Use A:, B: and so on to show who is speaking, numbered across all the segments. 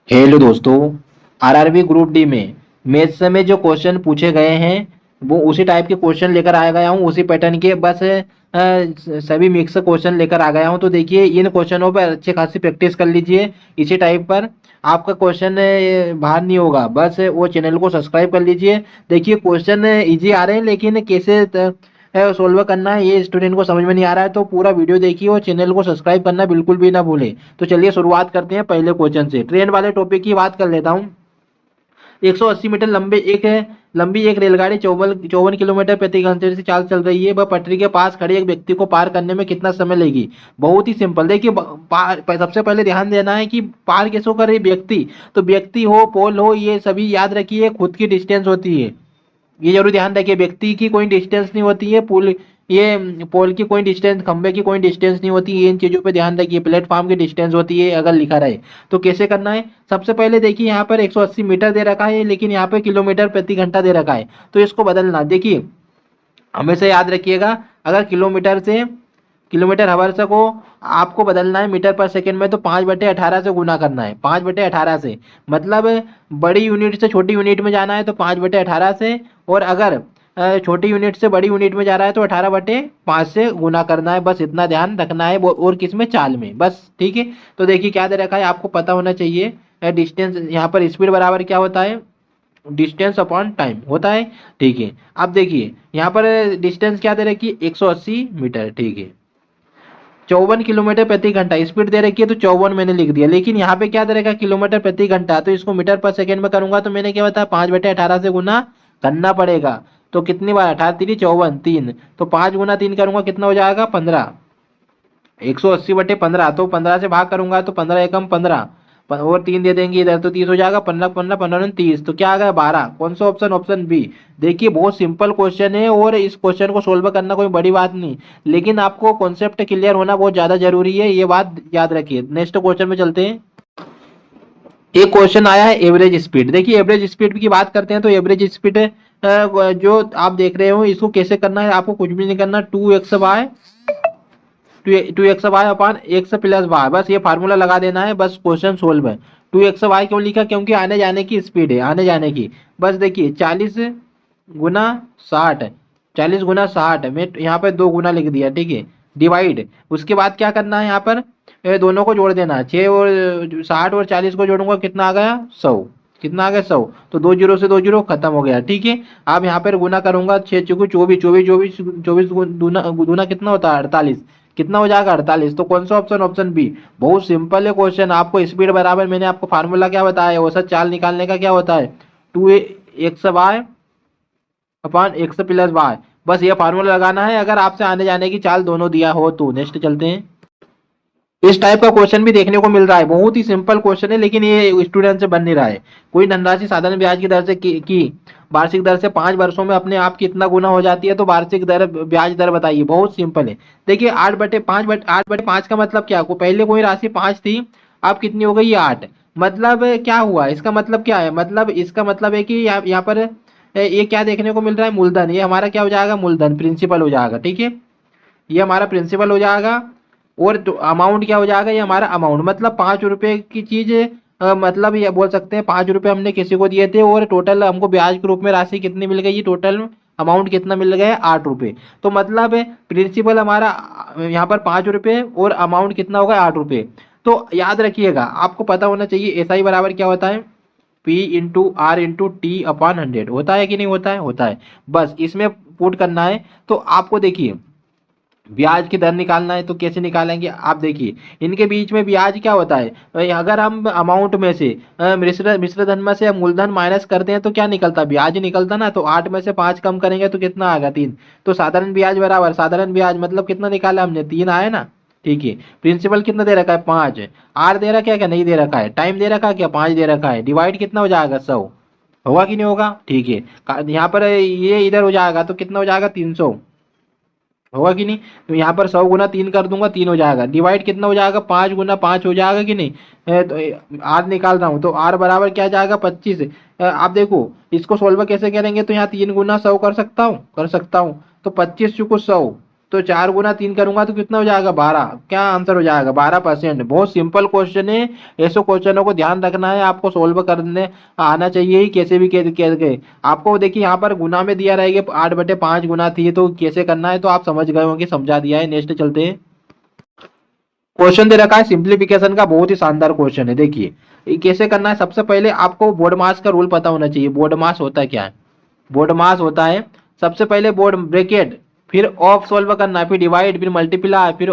A: Hello दोस्तों। RRB group D में maths में जो क्वेश्चन पूछे गए हैं वो उसी टाइप के क्वेश्चन लेकर आ गया हूँ, उसी पैटर्न के। बस सभी मिक्स क्वेश्चन लेकर आ गया हूँ। तो देखिए, इन क्वेश्चनों पर अच्छी खासी प्रैक्टिस कर लीजिए। इसी टाइप पर आपका क्वेश्चन बाहर नहीं होगा। बस वो चैनल को सब्सक्राइब कर लीजिए। देखिए, क्वेश्चन इजी आ रहे हैं, लेकिन कैसे सोल्व करना है ये स्टूडेंट को समझ में नहीं आ रहा है। तो पूरा वीडियो देखिए और चैनल को सब्सक्राइब करना बिल्कुल भी ना भूलें। तो चलिए शुरुआत करते हैं पहले क्वेश्चन से। ट्रेन वाले टॉपिक की बात कर लेता हूँ। 180 मीटर लंबी एक रेलगाड़ी 54 किलोमीटर प्रति घंटे से चाल चल रही है। वह पटरी के पास खड़े एक व्यक्ति को पार करने में कितना समय लेगी? बहुत ही सिंपल। देखिए, सबसे पहले ध्यान देना है कि पार कैसे करे व्यक्ति। तो व्यक्ति हो, पोल हो, ये सभी याद रखिए खुद की डिस्टेंस होती है। ये जरूर ध्यान रखिए, व्यक्ति की कोई डिस्टेंस नहीं होती है, पुल ये पोल की कोई डिस्टेंस, खंबे की कोई डिस्टेंस नहीं होती है। इन चीज़ों पे ध्यान रखिए। प्लेटफॉर्म की डिस्टेंस होती है अगर लिखा रहे। तो कैसे करना है? सबसे पहले देखिए, यहाँ पर 180 मीटर दे रखा है, लेकिन यहाँ पे किलोमीटर प्रति घंटा दे रखा है। तो इसको बदलना। देखिए, हमेशा याद रखिएगा, अगर किलोमीटर हवर से को आपको बदलना है मीटर पर सेकंड में, तो 5/18 से गुना करना है। 5/18 से मतलब बड़ी यूनिट से छोटी यूनिट में जाना है तो 5/18 से। और अगर छोटी यूनिट से बड़ी यूनिट में जा रहा है तो 18/5 से गुना करना है। बस इतना ध्यान रखना है। और किस में? चाल में। बस ठीक है। तो देखिए क्या दे रखा है, आपको पता होना चाहिए। डिस्टेंस यहाँ पर स्पीड बराबर क्या होता है? डिस्टेंस अपॉन टाइम होता है। ठीक है। अब देखिए, यहाँ पर डिस्टेंस क्या दे रखी है? 180 मीटर। ठीक है। 54 किलोमीटर प्रति घंटा स्पीड दे रखी है, तो 54 मैंने लिख दिया। लेकिन यहाँ पे क्या दे रखा है? किलोमीटर प्रति घंटा। तो इसको मीटर पर सेकंड में करूंगा तो मैंने क्या बताया? 5/18 से गुना करना पड़ेगा। तो कितनी बार? 18×3 = 54, 3। तो 5 × 3 करूंगा, कितना हो जाएगा? 15। 180/15। तो 15 से भाग करूंगा तो 15 एकम 15, और 3 दे देंगे इधर तो 30 हो जाएगा। 15 15 15 30। तो क्या आ गया? 12। कौन सा ऑप्शन? Option B. देखिए, बहुत सिंपल क्वेश्चन है और इस क्वेश्चन को सोल्व करना कोई बड़ी बात नहीं, लेकिन आपको कॉन्सेप्ट क्लियर होना बहुत ज्यादा जरूरी है। ये बात याद रखिए। नेक्स्ट क्वेश्चन में चलते हैं। एक क्वेश्चन आया है एवरेज स्पीड। देखिए, एवरेज स्पीड की बात करते हैं तो एवरेज स्पीड जो आप देख रहे हो, इसको कैसे करना है? आपको कुछ भी नहीं करना। 2x/x/x+y, बस ये फार्मूला लगा देना है। बस क्वेश्चन सोल्व है। 2x/y क्यों लिखा? क्योंकि आने जाने की स्पीड है, आने जाने की। बस देखिए, 40×60, 40×60 में यहाँ पे 2 गुना लिख दिया। ठीक है। डिवाइड, उसके बाद क्या करना है? यहाँ पर दोनों को जोड़ देना। 6 और 60 और 40 को जोड़ूंगा, कितना आ गया? 100। कितना आ गया? 100। तो 2 जीरो से 2 जीरो खत्म हो गया। ठीक है। अब यहाँ पर गुना करूंगा, 6×4 = 24, 24 24 दूना दूना कितना होता है? 48। कितना हो जाएगा? 48। तो कौन सा ऑप्शन? Option b. बहुत सिंपल है क्वेश्चन। आपको स्पीड बराबर, मैंने आपको फार्मूला क्या बताया? औसत चाल निकालने का क्या होता है? 2x/x+y। बस ये फार्मूला लगाना है अगर आपसे आने जाने की चाल दोनों दिया हो तो। नेक्स्ट चलते हैं। इस टाइप का क्वेश्चन भी देखने को मिल रहा है। बहुत ही सिंपल क्वेश्चन है, लेकिन ये स्टूडेंट से बन नहीं रहा है। कोई धनराशि साधारण ब्याज की दर से की वार्षिक दर से 5 वर्षों में अपने आप कितना गुना हो जाती है? तो वार्षिक दर, ब्याज दर बताइए। बहुत सिंपल है। देखिए, 8/5 का मतलब क्या? को पहले कोई राशि 5 थी, अब कितनी हो गई? 8। मतलब क्या हुआ? इसका मतलब क्या है? मतलब इसका मतलब है कि यहाँ पर ये क्या देखने को मिल रहा है? मूलधन। ये हमारा क्या हो जाएगा? मूलधन, प्रिंसिपल हो जाएगा। ठीक है। ये हमारा प्रिंसिपल हो जाएगा। और अमाउंट क्या हो जाएगा? ये हमारा अमाउंट। मतलब 5 रुपए की चीज, मतलब ये बोल सकते हैं 5 रुपए हमने किसी को दिए थे और टोटल हमको ब्याज के रूप में राशि कितनी मिल गई? ये टोटल अमाउंट कितना मिल गया है? 8 रुपए। तो मतलब प्रिंसिपल हमारा यहाँ पर 5 रुपए और अमाउंट कितना होगा? 8 रुपए। तो याद रखिएगा, आपको पता होना चाहिए एस आई बराबर क्या होता है? P/R/T/100 होता है कि नहीं होता है? होता है। बस इसमें पुट करना है। तो आपको देखिए, ब्याज की दर निकालना है तो कैसे निकालेंगे? आप देखिए, इनके बीच में ब्याज क्या होता है? अगर हम अमाउंट में से मिश्र धन में से मूलधन माइनस करते हैं तो क्या निकलता? ब्याज ही निकलता ना। तो 8 में से 5 कम करेंगे तो कितना आएगा? 3। तो साधारण ब्याज बराबर साधारण ब्याज, मतलब कितना निकाला हमने? 3 आया ना। ठीक है। प्रिंसिपल कितना दे रखा है? 5। आर दे रखा है क्या? नहीं दे रखा है। टाइम दे रखा है क्या? 5 दे रखा है। डिवाइड कितना हो जाएगा? 100। होगा कि नहीं होगा? ठीक है। यहाँ पर ये इधर हो जाएगा तो कितना हो जाएगा? 300। होगा कि नहीं? तो यहाँ पर 100×3 कर दूंगा, 3 हो जाएगा। डिवाइड कितना हो जाएगा? 5×5 हो जाएगा कि नहीं? तो आर निकाल रहा हूँ तो आर बराबर क्या जाएगा? 25। आप देखो इसको सोल्व कैसे करेंगे? तो यहाँ 3×100 कर सकता हूँ, कर सकता हूँ। तो 25 × 100 तो 4 गुना 3 करूंगा तो कितना हो जाएगा 12। क्या आंसर हो जाएगा 12%। बहुत सिंपल क्वेश्चन है। ऐसे क्वेश्चनों को ध्यान रखना है, आपको सोल्व करने आना चाहिए ही कैसे भी करके। आपको देखिए यहाँ पर गुना में दिया रहेगा 8/5 गुना थी, तो कैसे करना है तो आप समझ गए होंगे, समझा दिया है। नेक्स्ट चलते हैं। क्वेश्चन दे रखा है सिंप्लीफिकेशन का, बहुत ही शानदार क्वेश्चन है। देखिए ये कैसे करना है। सबसे पहले आपको बोर्ड मास का रूल पता होना चाहिए। बोर्ड मास होता है क्या है? बोर्ड मास होता है, सबसे पहले बोर्ड ब्रैकेट, फिर ऑफ सॉल्व करना है, फिर डिवाइड, फिर मल्टीप्लाई, फिर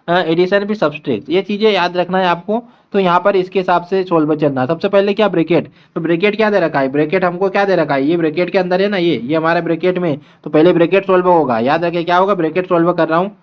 A: एडिशन, फिर सब्सट्रैक्ट। ये चीजें याद रखना है आपको। तो यहाँ पर इसके हिसाब से सॉल्व चलना है। सबसे पहले क्या ब्रैकेट, तो ब्रैकेट क्या दे रखा है, ब्रैकेट हमको क्या दे रखा है, ये ब्रैकेट के अंदर है ना, ये हमारा ब्रैकेट में। तो पहले ब्रैकेट सॉल्व होगा, याद रखिए क्या होगा, ब्रैकेट सॉल्व कर रहा हूँ।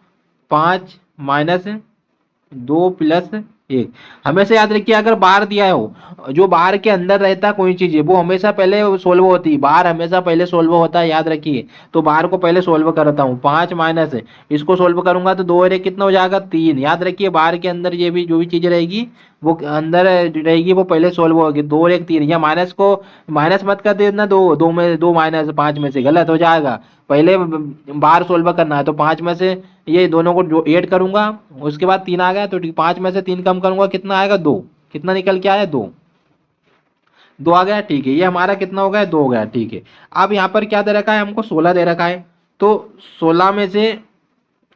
A: 5-2 + 1। हमेशा याद रखिए अगर बार दिया हो, जो बार के अंदर रहता है कोई चीज है वो हमेशा पहले सोल्व होती है। बार हमेशा पहले सोल्व होता है, याद रखिए। तो बार को पहले सोल्व करता हूँ। 5 माइनस इसको सोल्व करूंगा तो 2 और 1 कितना हो जाएगा 3। याद रखिए बार के अंदर ये भी जो भी चीज रहेगी वो अंदर रहेगी वो पहले सोल्व होगी। 2 और 1 3, या माइनस को माइनस मत कर देना। दो दो में 2 माइनस 5 में से गलत हो जाएगा। पहले बार सोल्व करना है। तो 5 में से ये दोनों को जो ऐड करूंगा, उसके बाद 3 आ गया तो 5 में से 3 कम करूंगा कितना आएगा 2। कितना निकल के आया 2। 2 आ गया, ठीक है। ये हमारा कितना हो गया 2 हो गया, ठीक है। अब यहाँ पर क्या दे रखा है हमको 16 दे रखा है। तो 16 में से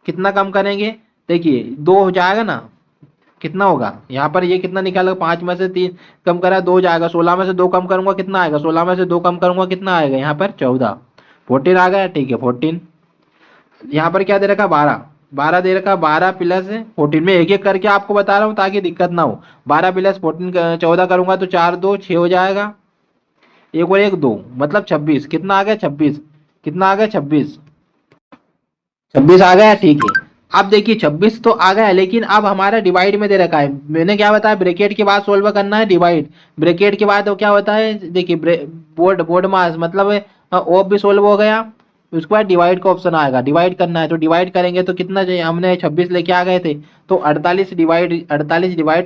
A: कितना कम करेंगे, देखिए 2 हो जाएगा ना, कितना होगा यहाँ पर, ये कितना निकालेगा 5 में से 3 कम करा 2 जाएगा। 16 में से 2 कम करूंगा कितना आएगा, 16 में से 2 कम करूंगा कितना आएगा यहाँ पर 14। 14 आ गया, ठीक है 14। यहाँ पर क्या दे रखा 12। 12 दे रखा, 12 + 14 में एक एक करके आपको बता रहा हूँ ताकि दिक्कत ना हो। 12 + 14 14 करूंगा तो 4 2 6 हो जाएगा। एक और एक 2 मतलब 26। कितना आ गया 26। कितना आ गया 26। 26 आ गया, ठीक है। अब देखिए 26 तो आ गया, लेकिन अब हमारा डिवाइड में दे रखा है। मैंने क्या बताया, ब्रैकेट के बाद सोल्व करना है डिवाइड। ब्रैकेट के बाद वो क्या होता है, देखिए बोर्ड बोर्ड मास मतलब ऑफ भी सोल्व हो गया। उसके बाद डिवाइड का ऑप्शन आएगा, डिवाइड करना है। तो डिवाइड करेंगे तो कितना चाहिए, हमने 26 लेके आ गए थे। तो 48 डिवाइड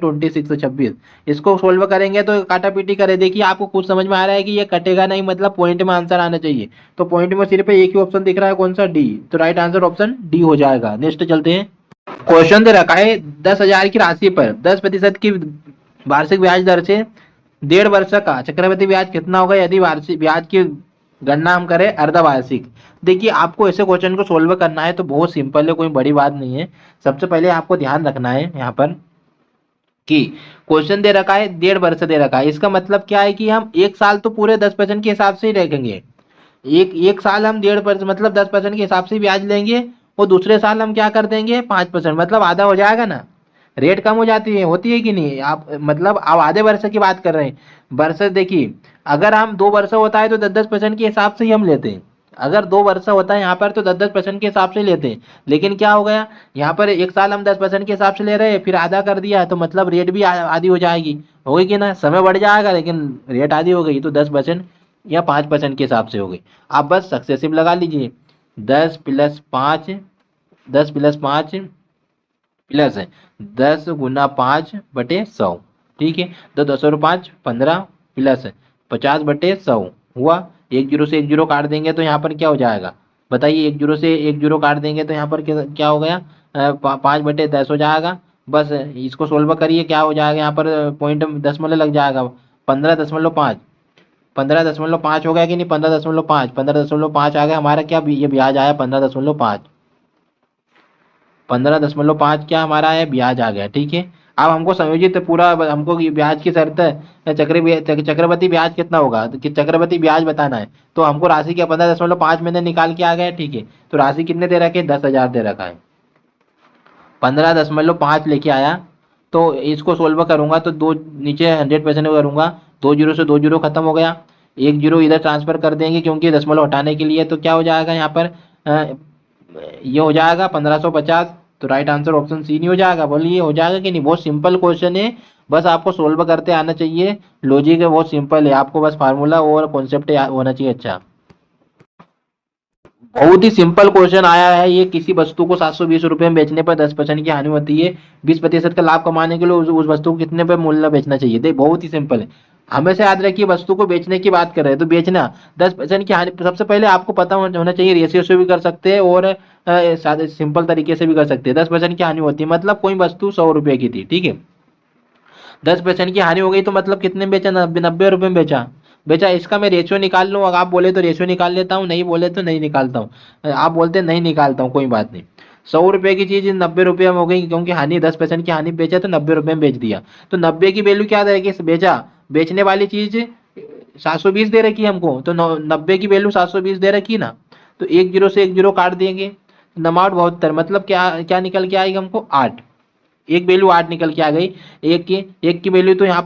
A: 26 तो 26। इसको सोल्व करेंगे तो काटा पीटी करे। देखिए आपको कुछ समझ में आ रहा है कि ये कटेगा नहीं, मतलब पॉइंट में आंसर आना चाहिए। तो पॉइंट में सिर्फ एक ही ऑप्शन दिख रहा है, कौन सा, डी। तो राइट आंसर ऑप्शन डी हो जाएगा। नेक्स्ट चलते हैं। क्वेश्चन दे रखा है 10,000 की राशि पर 10% की वार्षिक ब्याज दर से 1.5 वर्ष का चक्रवृद्धि ब्याज कितना होगा यदि वार्षिक ब्याज की गणना हम करें अर्धवार्षिक। देखिए आपको ऐसे क्वेश्चन को सोल्व करना है तो बहुत सिंपल है, कोई बड़ी बात नहीं है। सबसे पहले आपको ध्यान रखना है यहाँ पर कि क्वेश्चन दे रखा है 1.5 वर्ष दे रखा है। इसका मतलब क्या है कि हम एक साल तो पूरे 10% के हिसाब से ही रखेंगे। एक एक साल हम 1.5% मतलब 10% के हिसाब से ब्याज लेंगे, और दूसरे साल हम क्या कर देंगे 5%, मतलब आधा हो जाएगा ना। रेट कम हो जाती है, होती है कि नहीं आप, मतलब आप आधे वर्ष की बात कर रहे हैं। वर्ष देखिए अगर हम 2 वर्ष होता है तो 10-10% के हिसाब से ही हम लेते हैं। अगर 2 वर्ष होता है यहाँ पर तो 10-10% के हिसाब से लेते हैं। लेकिन क्या हो गया यहाँ पर एक साल हम 10% के हिसाब से ले रहे हैं, फिर आधा कर दिया तो मतलब रेट भी आधी हो जाएगी, होगी कि ना। समय बढ़ जाएगा लेकिन रेट आधी हो गई, तो 10% या 5% के हिसाब से हो गई। आप बस सक्सेसिव लगा लीजिए। 10 + 5 10 + 5 प्लस 10 × 5/100, ठीक है। तो 10 और 5 15 प्लस 50/100 हुआ। एक जीरो से एक जीरो काट देंगे तो यहाँ पर क्या हो जाएगा बताइए, एक जीरो से एक जीरो काट देंगे तो यहाँ पर क्या हो गया 5/10 हो जाएगा। बस इसको सोल्व करिए, क्या हो जाएगा यहाँ पर पॉइंट दशमलव लग जाएगा। 15.5 15.5 हो गया कि नहीं, 15.5 आ गया हमारा। क्या ये ब्याज आया 15.5। 15.5 क्या हमारा है ब्याज आ गया, ठीक है। अब हमको संयोजित पूरा हमको ये ब्याज की शर्त है, चक्रवर्ती ब्याज कितना होगा, तो चक्रवर्ती ब्याज बताना है। तो हमको राशि क्या 15.5 मैंने निकाल के आ गया, ठीक है। तो राशि कितने दे रखे 10,000 दे रखा है। 15.5 लेके आया तो इसको सोल्व करूंगा तो दो नीचे 100% करूंगा। 2 जीरो से 2 जीरो खत्म हो गया। एक जीरो इधर ट्रांसफर कर देंगे क्योंकि दशमलव हटाने के लिए। तो क्या हो जाएगा यहाँ पर ये हो जाएगा 1550। तो राइट आंसर ऑप्शन सी नहीं हो जाएगा, बोलिए हो जाएगा कि नहीं। बहुत सिंपल क्वेश्चन है, बस आपको सोल्व करते आना चाहिए। लॉजिक है बहुत सिंपल है, आपको बस फार्मूला और कॉन्सेप्ट होना चाहिए। अच्छा बहुत ही सिंपल क्वेश्चन आया है ये। किसी वस्तु को 720 रुपए में बेचने पर 10% की हानि होती है। 20% का लाभ कमाने के लिए उस वस्तु को कितने पे मूल्य बेचना चाहिए। देख बहुत ही सिंपल है। हमेशा याद रखिए वस्तु को बेचने की बात कर रहे हैं तो बेचना 10% की हानि, सबसे पहले आपको पता होना चाहिए, रेशियो से भी कर सकते हैं और सादे सिंपल तरीके से भी कर सकते हैं। 10% की हानि होती है मतलब कोई वस्तु 100 रुपए की थी, ठीक है, 10% की हानि हो गई तो मतलब कितने में बेचा, 90 रुपए में बेचा। बेचा, इसका मैं रेशियो निकाल लूँ, अगर आप बोले तो रेशियो निकाल लेता हूँ, नहीं बोले तो नहीं निकालता हूँ, आप बोलते हैं नहीं निकालता हूँ, कोई बात नहीं। 100 रुपए की चीज 90 रुपये में हो गई, क्योंकि हानि 10% की हानि बेचा तो 90 रुपये में बेच दिया। तो 90 की वैल्यू क्या रहेगी, बेचा, बेचने वाली चीज 720 दे रखी है हमको, तो 90 की वैल्यू 720 दे रखी ना, तो एक जीरो से एक जीरो काट देंगे, नमाउट 72, मतलब क्या क्या निकल के आएगा हमको 8, एक वैल्यू 8 निकल के आ गई। एक की वैल्यू तो यहाँ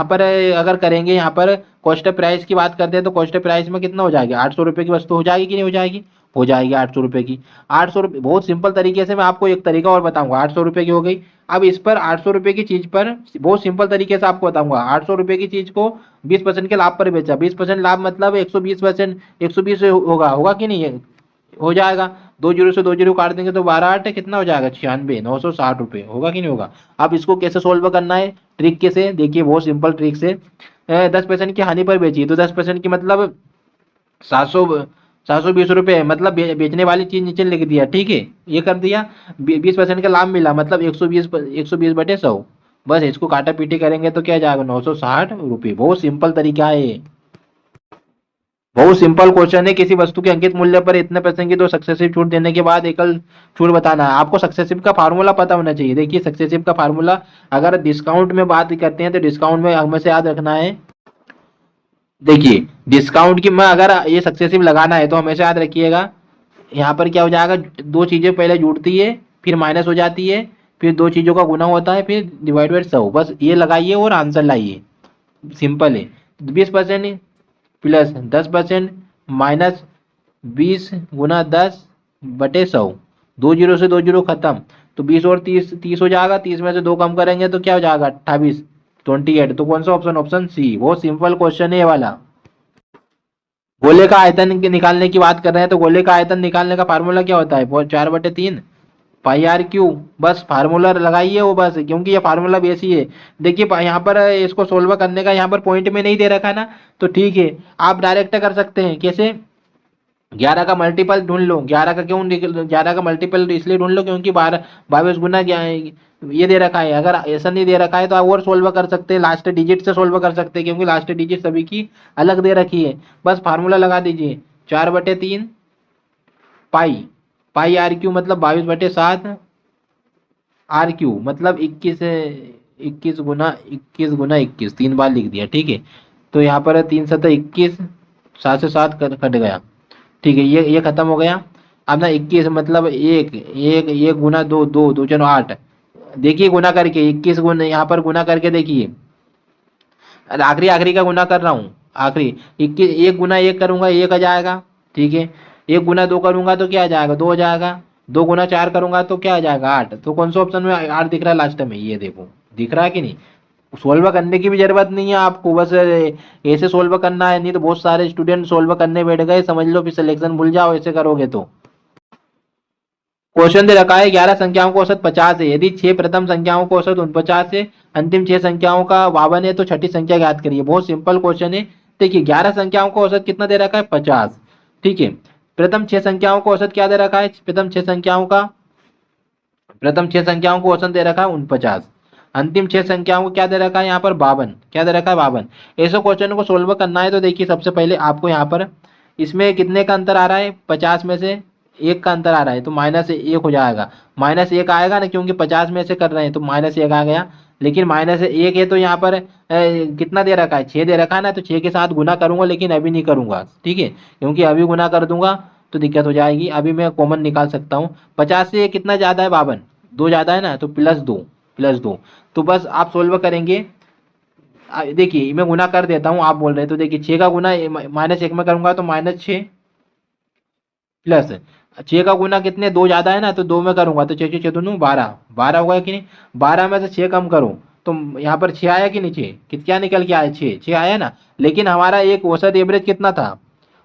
A: पर अगर करेंगे, यहाँ पर कॉस्ट ऑफ प्राइस की बात करते हैं तो कॉस्ट ऑफ प्राइस में कितना हो जाएगा, 800 रुपये की वस्तु हो जाएगी कि नहीं हो जाएगी, हो जाएगी 800 रुपये की। 800 रुपये, बहुत सिंपल तरीके से मैं आपको एक तरीका और बताऊंगा, 800 रुपये की हो गई। अब इस पर 800 रुपये की चीज पर बहुत सिंपल तरीके से आपको बताऊंगा, 800 रुपये की चीज को 20% के लाभ पर बेचा, 20% लाभ मतलब 120%, 120 होगा, होगा कि नहीं है, हो जाएगा। दो जीरो से दो जीरो काट देंगे तो 12 8 कितना हो जाएगा, 96, 960 रुपये, होगा कि नहीं होगा। अब इसको कैसे सोल्व करना है, ट्रिक कैसे, देखिए बहुत सिंपल ट्रिक से, 10% की हानि पर बेची तो 10% की मतलब 700, 720 रुपये, मतलब बेचने वाली चीज नीचे लिख दिया, ठीक है, ये कर दिया। 20% का लाभ मिला मतलब 120 बस इसको काटा पीटी करेंगे तो क्या जाएगा, 960 रुपये। बहुत सिंपल तरीका है ये, बहुत सिंपल क्वेश्चन है, किसी वस्तु के अंकित मूल्य पर इतने परसेंट की तो सक्सेसिव छूट देने के बाद एकल छूट बताना है। आपको सक्सेसिव का फार्मूला पता होना चाहिए। देखिए सक्सेसिव का फार्मूला, अगर डिस्काउंट में बात करते हैं तो डिस्काउंट में हमें से याद रखना है, देखिए डिस्काउंट की में अगर ये सक्सेसिव लगाना है तो हमेशा याद रखिएगा, यहाँ पर क्या हो जाएगा, दो चीजें पहले जुड़ती है, फिर माइनस हो जाती है, फिर दो चीजों का गुना होता है, फिर डिवाइड बाई 100, बस ये लगाइए और आंसर लाइए, सिंपल है। 20% प्लस 10% माइनस 20 गुना 10/100, दो जीरो से दो जीरो खत्म, तो 20 और 30, 30 हो जाएगा, 30 में से दो कम करेंगे तो क्या हो जाएगा, 28, 28। तो कौन सा ऑप्शन, ऑप्शन सी। बहुत सिंपल क्वेश्चन है ये वाला। गोले का आयतन निकालने की बात कर रहे हैं तो गोले का आयतन निकालने का फार्मूला क्या होता है, 4/3 पाई आर क्यू, बस फार्मूला लगाइए वो बस, क्योंकि ये फार्मूला भी ऐसी है। देखिए यहाँ पर इसको सोल्व करने का यहाँ पर पॉइंट में नहीं दे रखा है ना, तो ठीक है, आप डायरेक्ट कर सकते हैं, कैसे, 11 का मल्टीपल ढूंढ लो, 11 का क्यों 11 का मल्टीपल इसलिए ढूंढ लो क्योंकि 22 गुना ये दे रखा है, अगर ऐसा नहीं दे रखा है तो आप और सोल्व कर सकते हैं, लास्ट डिजिट से सोल्व कर सकते हैं, क्योंकि लास्ट डिजिट सभी की अलग दे रखी है। बस फार्मूला लगा दीजिए, 4/3 पाई, पाई आर क्यू मतलब 22/7, आर क्यू मतलब 21 गुना 21, 3 बार लिख दिया, ठीक है। तो यहाँ पर 3×7 = 21, 7 से 7 कट गया, ठीक है, ये खत्म हो गया। अब ना 21 मतलब एक एक एक गुना दो, दो दो चलो 8, देखिए गुना करके 21 गुना यहाँ पर गुना करके देखिए, आखिरी आखिरी का गुना कर रहा हूँ, आखिरी 21, एक गुना एक करूंगा एक आ जाएगा, ठीक है, एक गुना दो करूंगा तो क्या आ जाएगा, दो हो जाएगा, 2 गुना 4 करूंगा तो क्या आ जाएगा, 8। तो कौन सा ऑप्शन में 8 दिख रहा है लास्ट में, ये देखो दिख रहा है कि नहीं। सोल्व करने की भी जरूरत नहीं है आपको, बस ऐसे सोल्व करना है, नहीं तो बहुत सारे स्टूडेंट सोल्व करने बैठ गए, समझ लो फिर सिलेक्शन भूल जाओ ऐसे करोगे तो। क्वेश्चन दे रखा है 11 संख्याओं का औसत 50 है, यदि 6 प्रथम संख्याओं का औसत 49 है, अंतिम 6 संख्याओं का 52 है, तो छठी संख्या ज्ञात करिए। बहुत सिंपल क्वेश्चन है। देखिए 11 संख्याओं का औसत कितना दे रखा है, 50, ठीक है। प्रथम 6 संख्याओं का औसत क्या दे रखा है, प्रथम छह संख्याओं को औसत दे रखा है 49, अंतिम 6 संख्याओं को क्या दे रखा है यहाँ पर 52, क्या दे रखा है 52। ऐसे क्वेश्चन को सोल्व करना है तो देखिए सबसे पहले आपको यहाँ पर इसमें कितने का अंतर आ रहा है, 50 में से 1 का अंतर आ रहा है, तो -1 हो जाएगा, -1 आएगा ना, क्योंकि 50 में से कर रहे हैं तो -1 आ गया। लेकिन -1 है तो यहाँ पर कितना दे रखा है, 6 दे रखा है ना, तो 6 के साथ गुना करूंगा, लेकिन अभी नहीं करूंगा, ठीक है, क्योंकि अभी गुना कर दूंगा तो दिक्कत हो जाएगी। अभी मैं कॉमन निकाल सकता हूँ, 50 से कितना ज़्यादा है, 52, 2 ज़्यादा है ना, तो +2, +2। तो बस आप सोल्व करेंगे, देखिए मैं गुना कर देता हूँ, आप बोल रहे हैं तो देखिए 6 का गुना -1 में करूंगा तो -6, प्लस 6 का गुना कितने, 2 ज़्यादा है ना, तो 2 में करूंगा तो 6 6 दूनू 12, 12 होगा कि नहीं, 12 में से 6 कम करो तो यहाँ पर 6 आया कि नहीं, 6 क्या निकल के आया, 6 आया ना। लेकिन हमारा एक औसत एवरेज कितना था,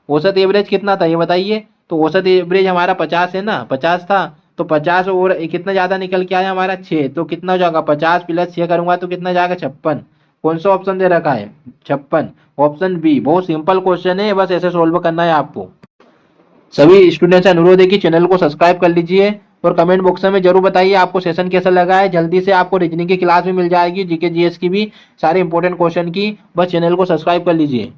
A: औसत एवरेज कितना था ये बताइए, तो औसत एवरेज हमारा 50 है ना, 50 था, तो 50 और कितना ज़्यादा निकल के आया हमारा 6, तो कितना हो जाएगा, 50 + 6 करूंगा तो कितना जाएगा, 56। कौन सा ऑप्शन दे रखा है? 56। Option b. बहुत सिंपल क्वेश्चन है, बस ऐसे सोल्व करना है आपको। सभी स्टूडेंट्स से अनुरोध है कि चैनल को सब्सक्राइब कर लीजिए और कमेंट बॉक्स में जरूर बताइए आपको सेशन कैसा लगा है। जल्दी से आपको रीजनिंग की क्लास भी मिल जाएगी, जीके जीएस की भी, सारे इंपॉर्टेंट क्वेश्चन की। बस चैनल को सब्सक्राइब कर लीजिए।